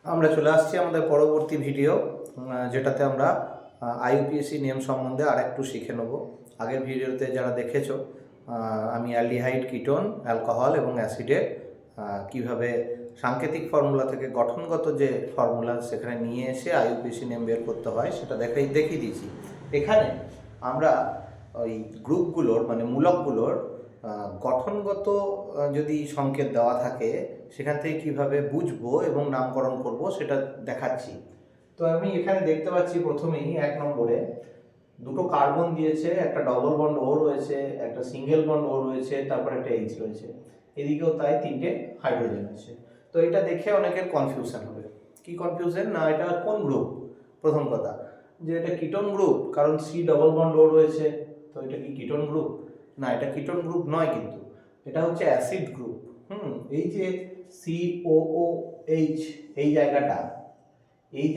আমরা চলে আসছি আমাদের পরবর্তী ভিডিও, যেটাতে আমরা আইইউপিএসি নিয়ম সম্বন্ধে আর একটু শিখে নেব। আগের ভিডিওতে যারা দেখেছো, আমি অ্যালডিহাইড, কিটোন, অ্যালকোহল এবং অ্যাসিডের কিভাবে সাংকেতিক ফর্মুলা থেকে গঠনগত যে ফর্মুলা সেখানে নিয়ে এসে আইইউপিএসি নিয়ম বের করতে হয় সেটা দেখিয়ে দিয়েছি। এখানে আমরা ওই গ্রুপগুলোর মানে মূলকগুলোর গঠনগত যদি সংকেত দেওয়া থাকে সেখান থেকে কীভাবে বুঝবো এবং নামকরণ করব সেটা দেখাচ্ছি। তো আমি এখানে দেখতে পাচ্ছি প্রথমেই 1 নম্বরে দুটো কার্বন দিয়েছে, একটা ডবল বন্ড ও রয়েছে, একটা সিঙ্গেল বন্ড ও রয়েছে, তারপর একটা এইচ রয়েছে, এদিকেও তাই 3টে হাইড্রোজেন আছে। তো এটা দেখে অনেকের কনফিউশন হবে। কি কনফিউশন? না এটা কোন গ্রুপ। প্রথম কথা যে এটা কিটোন গ্রুপ, কারণ সি ডবল বন্ড ও রয়েছে, তো এটা কি কিটোন গ্রুপ? না, এটা কিটোন গ্রুপ নয়, কিন্তু এটা হচ্ছে অ্যাসিড গ্রুপ। এই যে COOH এই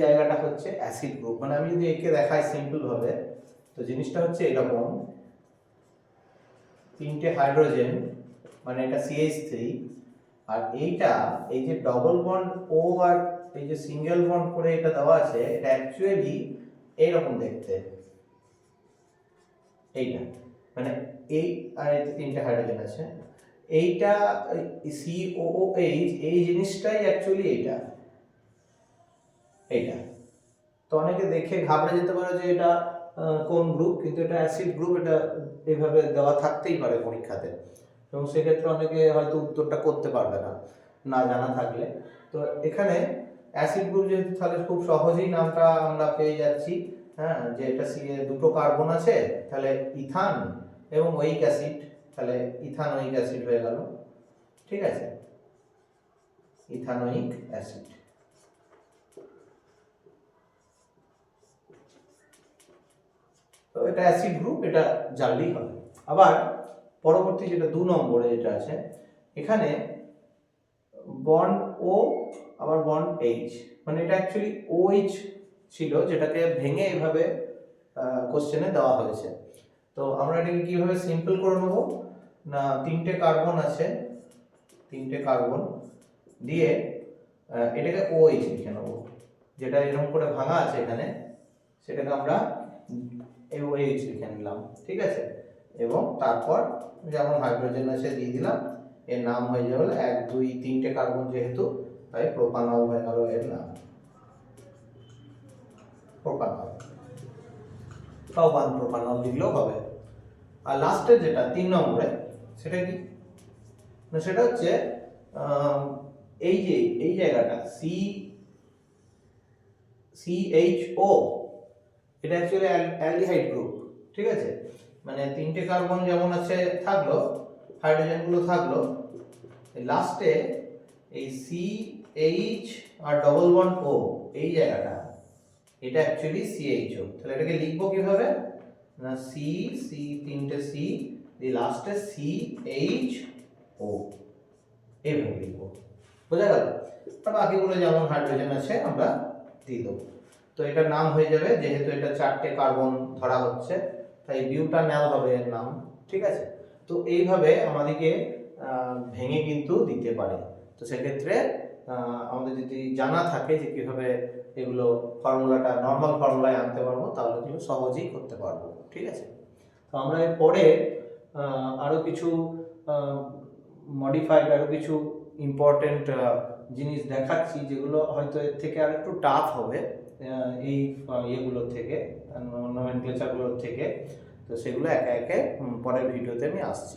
জায়গাটা হচ্ছে অ্যাসিড গ্রুপ। মানে আমি যদি একে দেখাই সিম্পল ভাবে, তো জিনিসটা হচ্ছে এরকম, 3টে হাইড্রোজেন মানে এটা CH3, আর এই যে ডবল বন্ড ও আর এই যে সিঙ্গেল বন্ড করে এটা দেওয়া আছে, এটা অ্যাকচুয়ালি এইরকম দেখতে। এইটা মানে এই আর এতে 3টে হাইড্রোজেন আছে, এইটা COOH এই জিনিসটাই অ্যাকচুয়ালি এইটা। তো অনেকে দেখে ঘাবড়ে যেতে পারে যে এটা কোন গ্রুপ, কিন্তু এটা অ্যাসিড গ্রুপ। এটা এইভাবে দেওয়া থাকতেই পারে পরীক্ষাতে, এবং সেক্ষেত্রে অনেকে হয়তো উত্তরটা করতে পারবে না জানা থাকলে। তো এখানে অ্যাসিড গ্রুপ যেহেতু, তাহলে খুব সহজেই নামটা আমরা পেয়ে যাচ্ছি। হ্যাঁ, যে এটা দুটো কার্বন আছে, তাহলে ইথান এবং ওইক অ্যাসিড, তাহলে ইথানোইক অ্যাসিড হয়ে গেল। ঠিক আছে, ইথানোইক অ্যাসিড। তো এটা অ্যাসিড গ্রুপ, এটা জানলেই হবে। আবার পরবর্তী যেটা 2 নম্বরে যেটা আছে, এখানে বন্ড ও আবার বন্ড এইচ, মানে এটা অ্যাকচুয়ালি OH ছিল, যেটাকে ভেঙে এভাবে কোশ্চেনে দেওয়া হয়েছে। তো আমরা এটাকে কিভাবে সিম্পল করে নেব? না, 3টে কার্বন আছে, 3টে কার্বন দিয়ে এটাকে OH লিখে নেব, যেটা এরকম করে ভাঙা আছে এখানে, সেটাকে আমরা OH লিখে নিলাম। ঠিক আছে, এবং তারপর যেমন হাইড্রোজেন আছে দিয়ে দিলাম, এর নাম হয়ে যাবে 1 2 3টে কার্বন যেহেতু, তাই প্রোপানল হয়ে গেল এর নাম, প্রোপানল। তাও 1 প্রোপানল লিখলেও হবে। আর লাস্টের যেটা 3 নম্বরে, সেটা কি? না, সেটা হচ্ছে এই জায়গাটা CHO, এটা অ্যাকচুয়ালি অ্যালডিহাইড গ্রুপ। ঠিক আছে, মানে 3টে কার্বন যেমন আছে থাকলো, হাইড্রোজেন গুলো থাকলো, লাস্টে এই CH আর ডবল বন্ড O এই জায়গাটা, এটা অ্যাকচুয়ালি CHO। তাহলে এটাকে লিখবো কিভাবে? না, C 3টে C দিয়ে লাস্টে CHO এইভাবে লিখবো। বোঝা গেল? আর বাকিগুলো যেমন হাইড্রোজেন আছে আমরা দিয়ে দেবো। তো এটার নাম হয়ে যাবে, যেহেতু এটা 4টে কার্বন ধরা হচ্ছে, তাই বিউটানল হবে এর নাম। ঠিক আছে, তো এইভাবে আমাদেরকে ভেঙে কিন্তু দিতে পারে। তো সেক্ষেত্রে আমাদের যদি জানা থাকে যে কিভাবে এগুলো ফর্মুলাটা নর্মাল ফর্মুলায় আনতে পারবো, তাহলে কিন্তু সহজেই করতে পারবো। ঠিক আছে, তো আমরা এর পরে আরও কিছু মডিফাইড, আরও কিছু ইম্পর্টেন্ট জিনিস দেখাচ্ছি, যেগুলো হয়তো এর থেকে আর একটু টাফ হবে এই ইয়েগুলোর থেকে, নোমেনক্লেচারগুলোর থেকে। তো সেগুলো একে একে পরের ভিডিওতে আমি আসছি।